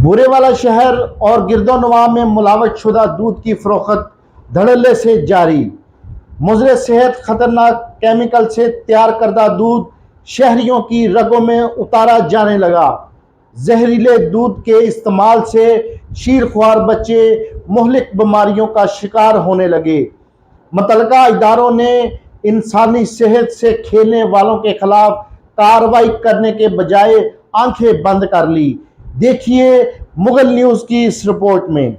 बुरेवाला शहर और गिरदोनवा में मुलावट शुदा दूध की फरोख्त धड़ल्ले से जारी। मुज़र सेहत खतरनाक केमिकल से तैयार करदा दूध शहरियों की रगों में उतारा जाने लगा। जहरीले दूध के इस्तेमाल से शीरख्वार बच्चे मुहलिक बीमारियों का शिकार होने लगे। मुतल्लिका इदारों ने इंसानी सेहत से खेलने वालों के खिलाफ कार्रवाई करने के बजाय आंखें बंद कर ली। देखिए मुगल न्यूज़ की इस रिपोर्ट में।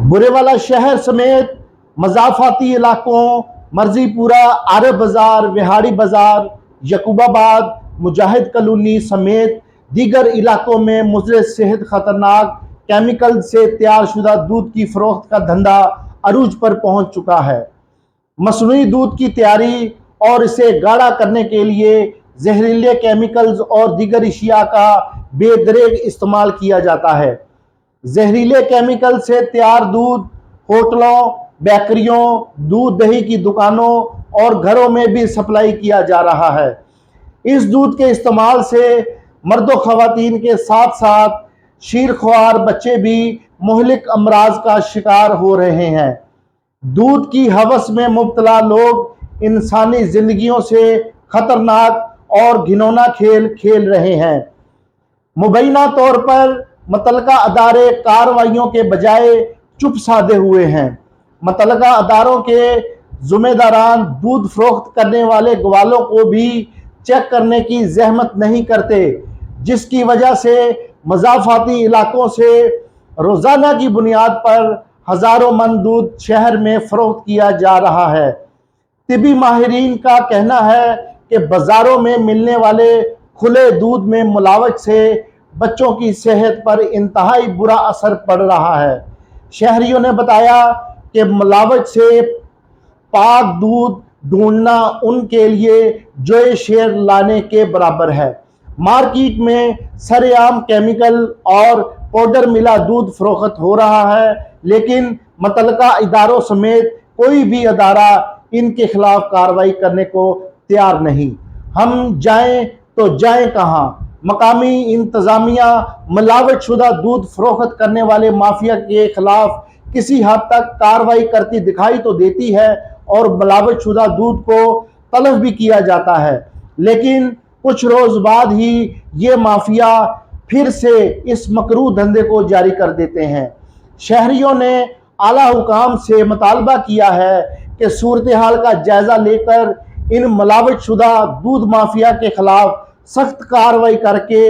बुरेवाला शहर समेत मज़ाफ़ाती इलाकों मर्जीपुरा, आरब बाजार, विहाड़ी बाजार, यकूबाबाद, मुजाहिद कॉलोनी समेत दीगर इलाकों में मुज़र सेहत खतरनाक केमिकल से तैयार शुदा दूध की फरोख्त का धंधा अरूज पर पहुंच चुका है। मसनूई दूध की तैयारी और इसे गाढ़ा करने के लिए जहरीले केमिकल्स और दीगर अशिया का बेदरेग इस्तेमाल किया जाता है। जहरीले केमिकल से तैयार दूध होटलों, बेकरियों, दूध दही की दुकानों और घरों में भी सप्लाई किया जा रहा है। इस दूध के इस्तेमाल से मर्दों खवातीन के साथ साथ शीरख्वार बच्चे भी मुहलिक अमराज का शिकार हो रहे हैं। दूध की हवस में मुब्तला लोग इंसानी जिंदगियों से खतरनाक और घिनौना खेल खेल रहे हैं। मुबैना तौर पर मुतल्लिका अदारे कार्रवाइयों के बजाय चुप साधे हुए हैं। मुतल्लिका अदारों के जुम्मेदारान दूध फरोख्त करने वाले ग्वालों को भी चेक करने की जहमत नहीं करते, जिसकी वजह से मज़ाफ़ाती इलाकों से रोज़ाना की बुनियाद पर हज़ारों मन दूध शहर में फरोख्त किया जा रहा है। तिबी माहिरीन का कहना है कि बाज़ारों में मिलने वाले खुले दूध में मिलावट से बच्चों की सेहत पर इंतहाई बुरा असर पड़ रहा है। शहरियों ने बताया कि मिलावट से पाक दूध ढूंढना उनके लिए जोए शेर लाने के बराबर है। मार्केट में सरेआम केमिकल और पाउडर मिला दूध फरोख्त हो रहा है, लेकिन मुतल्लिका इदारों समेत कोई भी अदारा इनके खिलाफ कार्रवाई करने को तैयार नहीं। हम जाएं तो जाएं कहां? मकामी इंतजामिया मिलावट शुदा दूध फरोख्त करने वाले माफिया के खिलाफ किसी हद तक कार्रवाई करती दिखाई तो देती है और मिलावट शुदा दूध को तलब भी किया जाता है, लेकिन कुछ रोज बाद ही ये माफिया फिर से इस मकरूह धंधे को जारी कर देते हैं। शहरियों ने आला हुकाम से मुतालबा किया है कि सूरत हाल का जायजा लेकर इन मिलावट शुदा दूध माफिया के खिलाफ सख्त कार्रवाई करके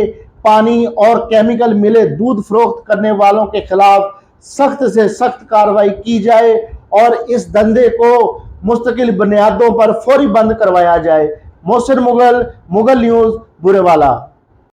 पानी और केमिकल मिले दूध फरोख्त करने वालों के खिलाफ सख्त से सख्त कार्रवाई की जाए और इस धंधे को मुस्तकिल बुनियादों पर फौरी बंद करवाया जाए। मोहसिन मुगल, मुगल न्यूज़, बुरेवाला।